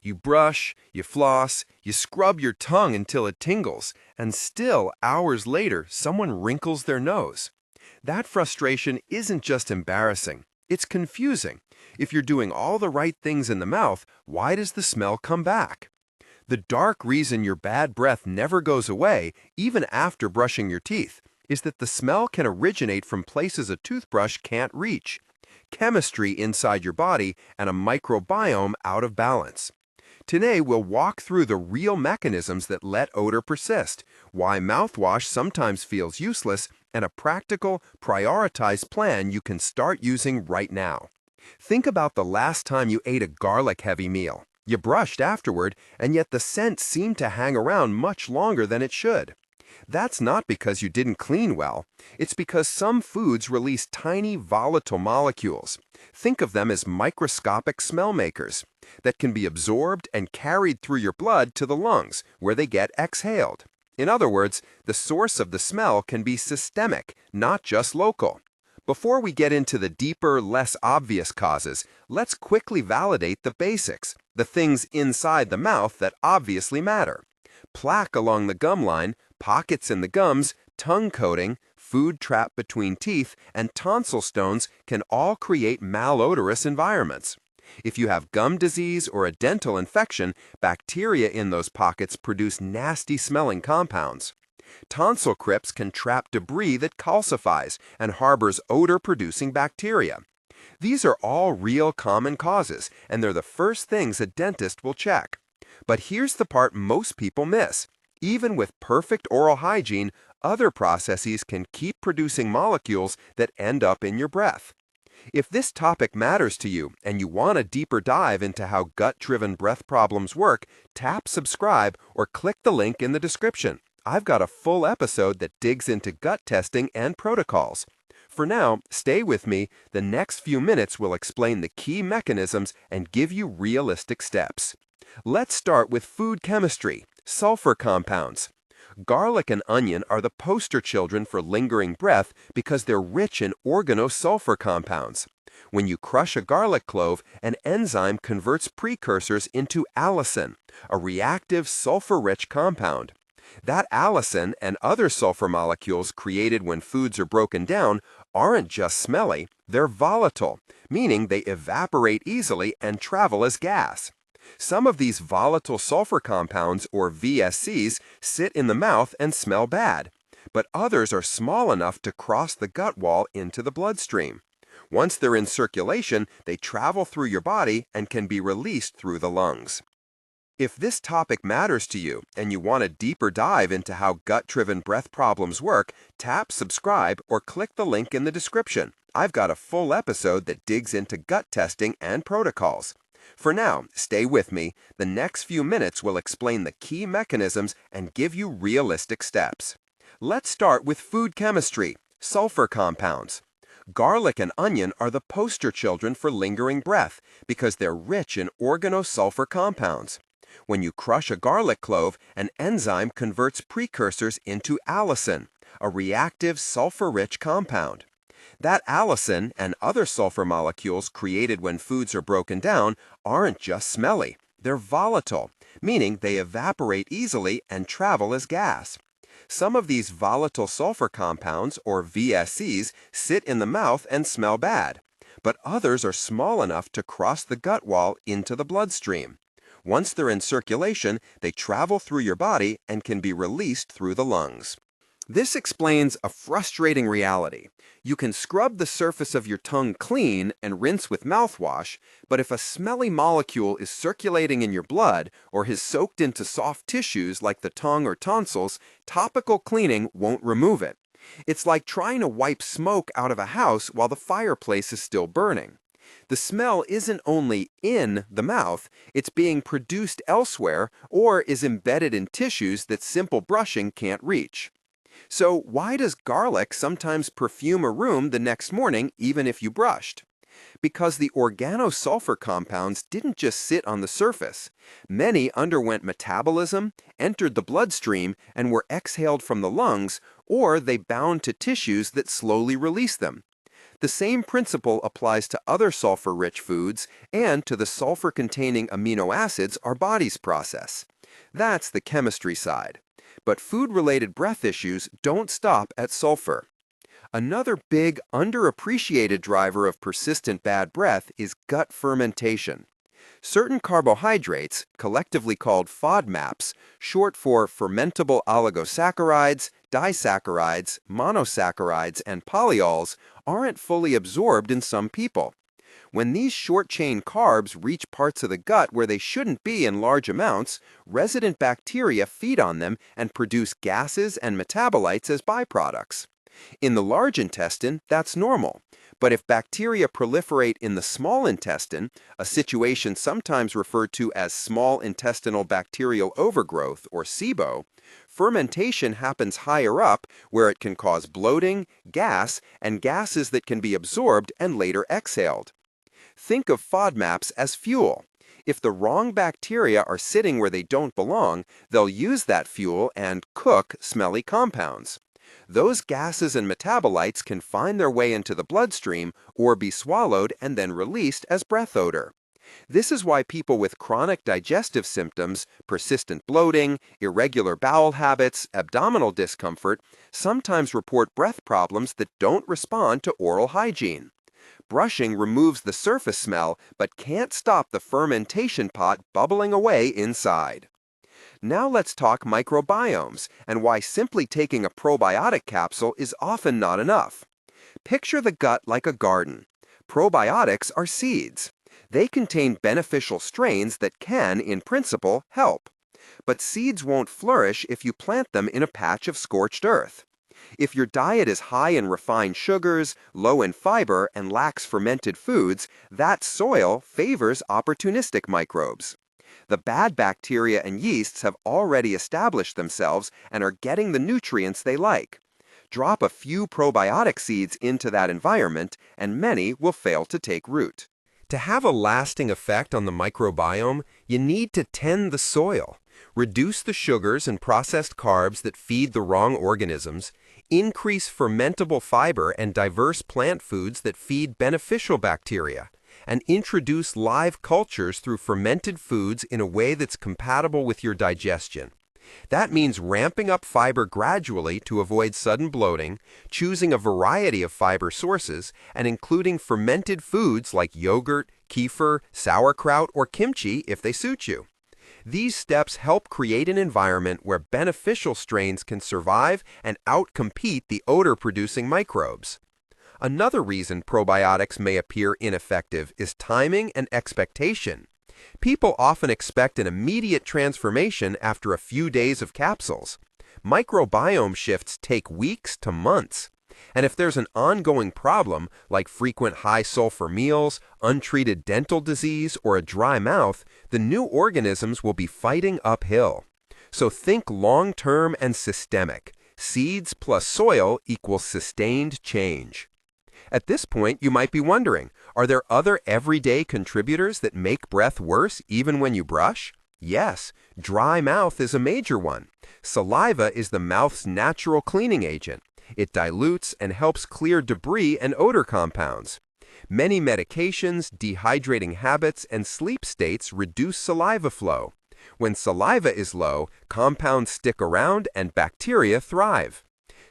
You brush, you floss, you scrub your tongue until it tingles, and still, hours later, someone wrinkles their nose. That frustration isn't just embarrassing, it's confusing. If you're doing all the right things in the mouth, why does the smell come back? The dark reason your bad breath never goes away, even after brushing your teeth, is that the smell can originate from places a toothbrush can't reach. Chemistry inside your body and a microbiome out of balance. Today, we'll walk through the real mechanisms that let odor persist, why mouthwash sometimes feels useless, and a practical, prioritized plan you can start using right now. Think about the last time you ate a garlic-heavy meal. You brushed afterward, and yet the scent seemed to hang around much longer than it should. That's not because you didn't clean well. It's because some foods release tiny volatile molecules. Think of them as microscopic smell makers that can be absorbed and carried through your blood to the lungs, where they get exhaled. In other words, the source of the smell can be systemic, not just local. Before we get into the deeper, less obvious causes, let's quickly validate the basics, the things inside the mouth that obviously matter. Plaque along the gum line, pockets in the gums, tongue coating, food trapped between teeth, and tonsil stones can all create malodorous environments. If you have gum disease or a dental infection, bacteria in those pockets produce nasty-smelling compounds. Tonsil crypts can trap debris that calcifies and harbors odor-producing bacteria. These are all real common causes, and they're the first things a dentist will check. But here's the part most people miss. Even with perfect oral hygiene, other processes can keep producing molecules that end up in your breath. If this topic matters to you and you want a deeper dive into how gut-driven breath problems work, tap subscribe or click the link in the description. I've got a full episode that digs into gut testing and protocols. For now, stay with me. The next few minutes will explain the key mechanisms and give you realistic steps. Let's start with food chemistry, sulfur compounds. Garlic and onion are the poster children for lingering breath because they're rich in organosulfur compounds. When you crush a garlic clove, an enzyme converts precursors into allicin, a reactive sulfur-rich compound. That allicin and other sulfur molecules created when foods are broken down aren't just smelly, they're volatile, meaning they evaporate easily and travel as gas. Some of these volatile sulfur compounds, or VSCs, sit in the mouth and smell bad, but others are small enough to cross the gut wall into the bloodstream. Once they're in circulation, they travel through your body and can be released through the lungs. If this topic matters to you and you want a deeper dive into how gut-driven breath problems work, tap subscribe or click the link in the description. I've got a full episode that digs into gut testing and protocols. For now, stay with me. The next few minutes will explain the key mechanisms and give you realistic steps. Let's start with food chemistry, sulfur compounds. Garlic and onion are the poster children for lingering breath because they're rich in organosulfur compounds. When you crush a garlic clove, an enzyme converts precursors into allicin, a reactive sulfur-rich compound. That allicin and other sulfur molecules created when foods are broken down aren't just smelly, they're volatile, meaning they evaporate easily and travel as gas. Some of these volatile sulfur compounds, or VSCs, sit in the mouth and smell bad, but others are small enough to cross the gut wall into the bloodstream. Once they're in circulation, they travel through your body and can be released through the lungs. This explains a frustrating reality. You can scrub the surface of your tongue clean and rinse with mouthwash, but if a smelly molecule is circulating in your blood or has soaked into soft tissues like the tongue or tonsils, topical cleaning won't remove it. It's like trying to wipe smoke out of a house while the fireplace is still burning. The smell isn't only in the mouth, it's being produced elsewhere or is embedded in tissues that simple brushing can't reach. So why does garlic sometimes perfume a room the next morning even if you brushed? Because the organosulfur compounds didn't just sit on the surface. Many underwent metabolism, entered the bloodstream, and were exhaled from the lungs, or they bound to tissues that slowly released them. The same principle applies to other sulfur-rich foods and to the sulfur-containing amino acids our bodies process. That's the chemistry side. But food-related breath issues don't stop at sulfur. Another big, underappreciated driver of persistent bad breath is gut fermentation. Certain carbohydrates, collectively called FODMAPs, short for fermentable oligosaccharides, disaccharides, monosaccharides, and polyols, aren't fully absorbed in some people. When these short-chain carbs reach parts of the gut where they shouldn't be in large amounts, resident bacteria feed on them and produce gases and metabolites as byproducts. In the large intestine, that's normal. But if bacteria proliferate in the small intestine, a situation sometimes referred to as small intestinal bacterial overgrowth, or SIBO, fermentation happens higher up where it can cause bloating, gas, and gases that can be absorbed and later exhaled. Think of FODMAPs as fuel. If the wrong bacteria are sitting where they don't belong, they'll use that fuel and cook smelly compounds. Those gases and metabolites can find their way into the bloodstream or be swallowed and then released as breath odor. This is why people with chronic digestive symptoms, persistent bloating, irregular bowel habits, abdominal discomfort, sometimes report breath problems that don't respond to oral hygiene. Brushing removes the surface smell but can't stop the fermentation pot bubbling away inside. Now let's talk microbiomes and why simply taking a probiotic capsule is often not enough. Picture the gut like a garden. Probiotics are seeds. They contain beneficial strains that can, in principle, help. But seeds won't flourish if you plant them in a patch of scorched earth. If your diet is high in refined sugars, low in fiber, and lacks fermented foods, that soil favors opportunistic microbes. The bad bacteria and yeasts have already established themselves and are getting the nutrients they like. Drop a few probiotic seeds into that environment, and many will fail to take root. To have a lasting effect on the microbiome, you need to tend the soil. Reduce the sugars and processed carbs that feed the wrong organisms, increase fermentable fiber and diverse plant foods that feed beneficial bacteria, and introduce live cultures through fermented foods in a way that's compatible with your digestion. That means ramping up fiber gradually to avoid sudden bloating, choosing a variety of fiber sources, and including fermented foods like yogurt, kefir, sauerkraut, or kimchi if they suit you. These steps help create an environment where beneficial strains can survive and outcompete the odor-producing microbes. Another reason probiotics may appear ineffective is timing and expectation. People often expect an immediate transformation after a few days of capsules. Microbiome shifts take weeks to months. And if there's an ongoing problem, like frequent high-sulfur meals, untreated dental disease, or a dry mouth, the new organisms will be fighting uphill. So think long-term and systemic. Seeds plus soil equals sustained change. At this point, you might be wondering, are there other everyday contributors that make breath worse even when you brush? Yes, dry mouth is a major one. Saliva is the mouth's natural cleaning agent. It dilutes and helps clear debris and odor compounds. Many medications, dehydrating habits, and sleep states reduce saliva flow. When saliva is low, compounds stick around and bacteria thrive.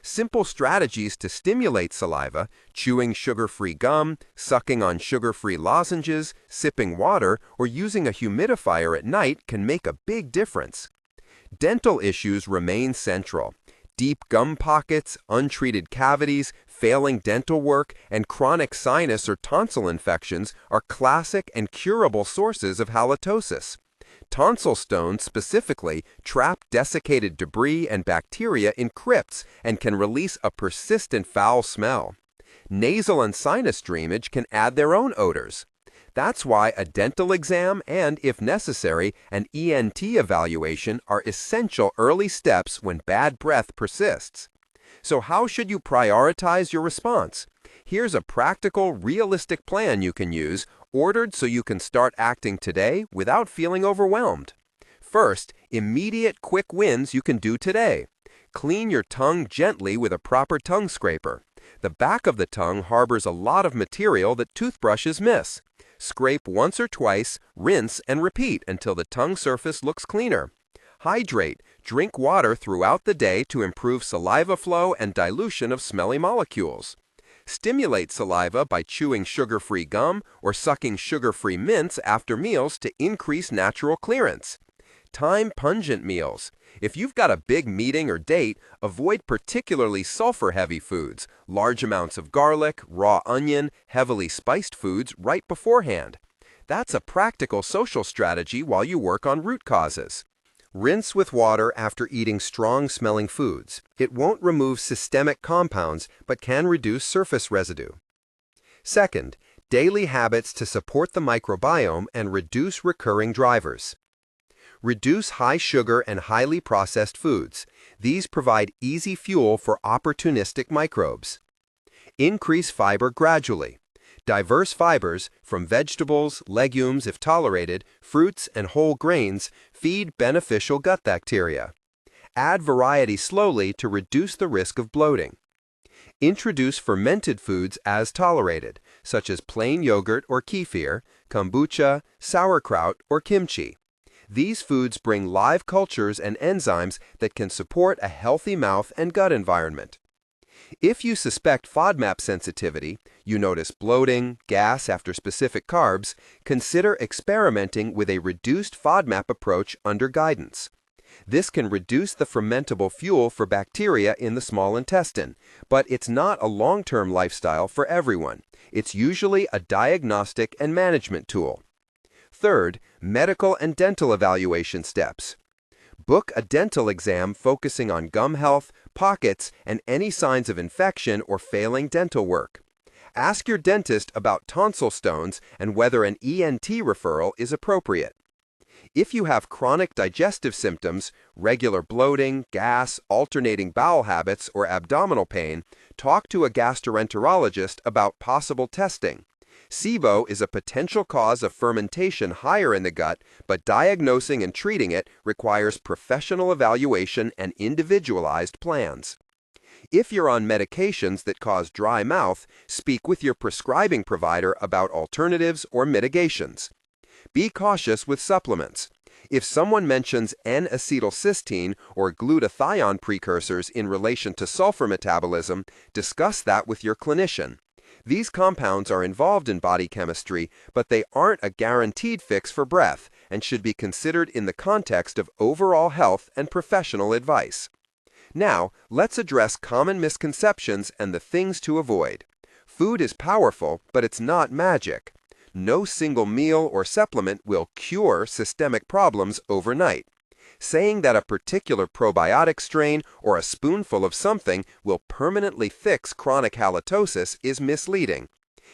Simple strategies to stimulate saliva, chewing sugar-free gum, sucking on sugar-free lozenges, sipping water, or using a humidifier at night can make a big difference. Dental issues remain central. Deep gum pockets, untreated cavities, failing dental work, and chronic sinus or tonsil infections are classic and curable sources of halitosis. Tonsil stones specifically trap desiccated debris and bacteria in crypts and can release a persistent foul smell. Nasal and sinus drainage can add their own odors. That's why a dental exam and, if necessary, an ENT evaluation are essential early steps when bad breath persists. So how should you prioritize your response? Here's a practical, realistic plan you can use, ordered so you can start acting today without feeling overwhelmed. First, immediate quick wins you can do today. Clean your tongue gently with a proper tongue scraper. The back of the tongue harbors a lot of material that toothbrushes miss. Scrape once or twice, rinse, and repeat until the tongue surface looks cleaner. Hydrate. Drink water throughout the day to improve saliva flow and dilution of smelly molecules. Stimulate saliva by chewing sugar-free gum or sucking sugar-free mints after meals to increase natural clearance. Time pungent meals. If you've got a big meeting or date, avoid particularly sulfur-heavy foods, large amounts of garlic, raw onion, heavily spiced foods right beforehand. That's a practical social strategy while you work on root causes. Rinse with water after eating strong-smelling foods. It won't remove systemic compounds, but can reduce surface residue. Second, daily habits to support the microbiome and reduce recurring drivers. Reduce high sugar and highly processed foods. These provide easy fuel for opportunistic microbes. Increase fiber gradually. Diverse fibers, from vegetables, legumes if tolerated, fruits, and whole grains, feed beneficial gut bacteria. Add variety slowly to reduce the risk of bloating. Introduce fermented foods as tolerated, such as plain yogurt or kefir, kombucha, sauerkraut, or kimchi. These foods bring live cultures and enzymes that can support a healthy mouth and gut environment. If you suspect FODMAP sensitivity, you notice bloating, gas after specific carbs, consider experimenting with a reduced FODMAP approach under guidance. This can reduce the fermentable fuel for bacteria in the small intestine, but it's not a long-term lifestyle for everyone. It's usually a diagnostic and management tool. Third, medical and dental evaluation steps. Book a dental exam focusing on gum health, pockets, and any signs of infection or failing dental work. Ask your dentist about tonsil stones and whether an ENT referral is appropriate. If you have chronic digestive symptoms, regular bloating, gas, alternating bowel habits, or abdominal pain, talk to a gastroenterologist about possible testing. SIBO is a potential cause of fermentation higher in the gut, but diagnosing and treating it requires professional evaluation and individualized plans. If you're on medications that cause dry mouth, speak with your prescribing provider about alternatives or mitigations. Be cautious with supplements. If someone mentions N-acetylcysteine or glutathione precursors in relation to sulfur metabolism, discuss that with your clinician. These compounds are involved in body chemistry, but they aren't a guaranteed fix for breath and should be considered in the context of overall health and professional advice. Now, let's address common misconceptions and the things to avoid. Food is powerful, but it's not magic. No single meal or supplement will cure systemic problems overnight. Saying that a particular probiotic strain or a spoonful of something will permanently fix chronic halitosis is misleading.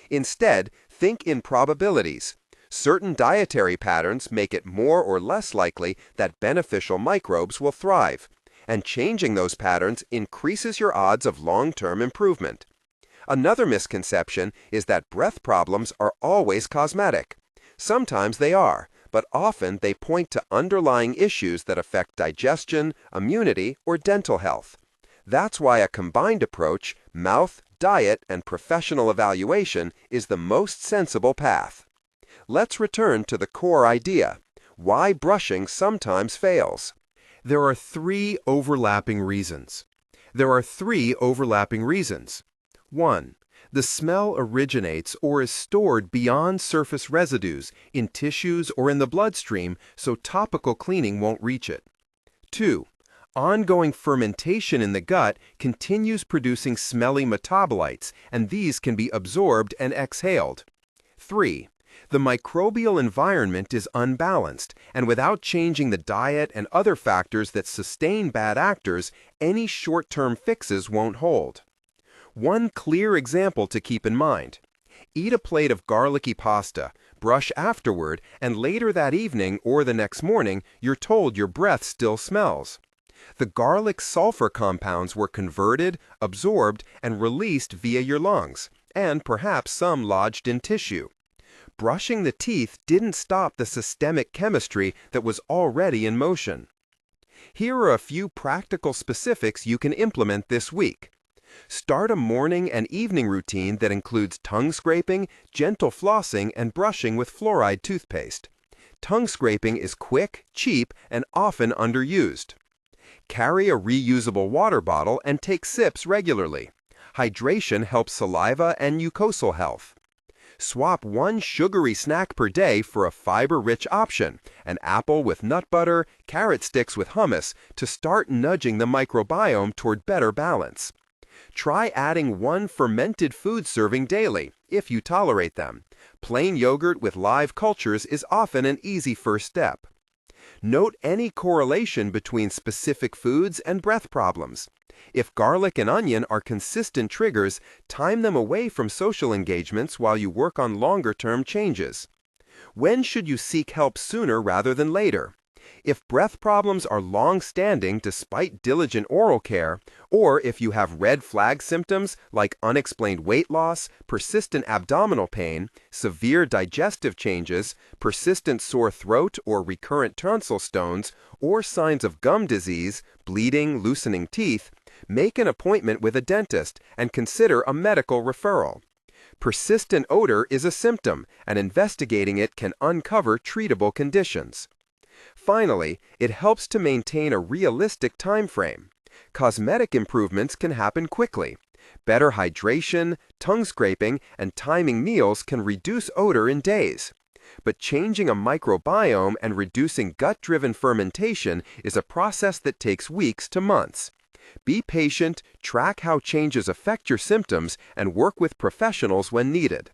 Instead, think in probabilities. Certain dietary patterns make it more or less likely that beneficial microbes will thrive, and changing those patterns increases your odds of long-term improvement. Another misconception is that breath problems are always cosmetic. Sometimes they are, but often they point to underlying issues that affect digestion, immunity, or dental health. That's why a combined approach, mouth, diet, and professional evaluation, is the most sensible path. Let's return to the core idea: why brushing sometimes fails. There are three overlapping reasons. 1. The smell originates or is stored beyond surface residues, in tissues or in the bloodstream, so topical cleaning won't reach it. 2. Ongoing fermentation in the gut continues producing smelly metabolites, and these can be absorbed and exhaled. 3. The microbial environment is unbalanced, and without changing the diet and other factors that sustain bad actors, any short-term fixes won't hold. One clear example to keep in mind: eat a plate of garlicky pasta, brush afterward, and later that evening or the next morning, you're told your breath still smells. The garlic sulfur compounds were converted, absorbed, and released via your lungs, and perhaps some lodged in tissue. Brushing the teeth didn't stop the systemic chemistry that was already in motion. Here are a few practical specifics you can implement this week. Start a morning and evening routine that includes tongue scraping, gentle flossing, and brushing with fluoride toothpaste. Tongue scraping is quick, cheap, and often underused. Carry a reusable water bottle and take sips regularly. Hydration helps saliva and mucosal health. Swap one sugary snack per day for a fiber-rich option, an apple with nut butter, carrot sticks with hummus, to start nudging the microbiome toward better balance. Try adding one fermented food serving daily, if you tolerate them. Plain yogurt with live cultures is often an easy first step. Note any correlation between specific foods and breath problems. If garlic and onion are consistent triggers, time them away from social engagements while you work on longer-term changes. When should you seek help sooner rather than later? If breath problems are long-standing despite diligent oral care, or if you have red flag symptoms like unexplained weight loss, persistent abdominal pain, severe digestive changes, persistent sore throat or recurrent tonsil stones, or signs of gum disease, bleeding, loosening teeth, make an appointment with a dentist and consider a medical referral. Persistent odor is a symptom, and investigating it can uncover treatable conditions. Finally, it helps to maintain a realistic time frame. Cosmetic improvements can happen quickly. Better hydration, tongue scraping, and timing meals can reduce odor in days. But changing a microbiome and reducing gut-driven fermentation is a process that takes weeks to months. Be patient, track how changes affect your symptoms, and work with professionals when needed.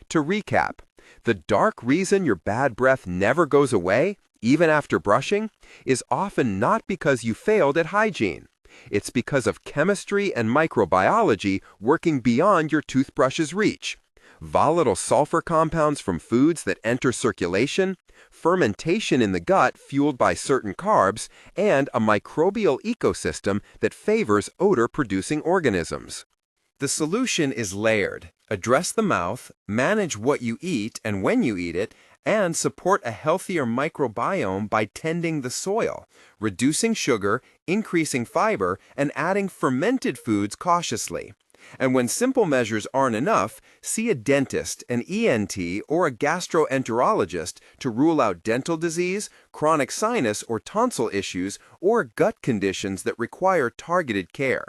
To recap, the dark reason your bad breath never goes away, even after brushing, is often not because you failed at hygiene. It's because of chemistry and microbiology working beyond your toothbrush's reach. Volatile sulfur compounds from foods that enter circulation, fermentation in the gut fueled by certain carbs, and a microbial ecosystem that favors odor-producing organisms. The solution is layered. Address the mouth, manage what you eat and when you eat it, and support a healthier microbiome by tending the soil, reducing sugar, increasing fiber, and adding fermented foods cautiously. And when simple measures aren't enough, see a dentist, an ENT, or a gastroenterologist to rule out dental disease, chronic sinus or tonsil issues, or gut conditions that require targeted care.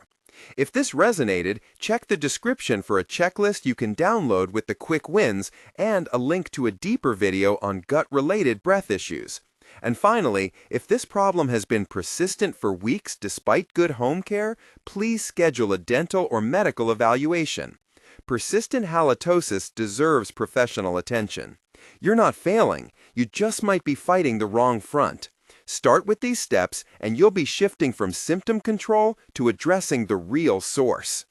If this resonated, check the description for a checklist you can download with the quick wins and a link to a deeper video on gut-related breath issues. And finally, if this problem has been persistent for weeks despite good home care, please schedule a dental or medical evaluation. Persistent halitosis deserves professional attention. You're not failing, you just might be fighting the wrong front. Start with these steps, and you'll be shifting from symptom control to addressing the real source.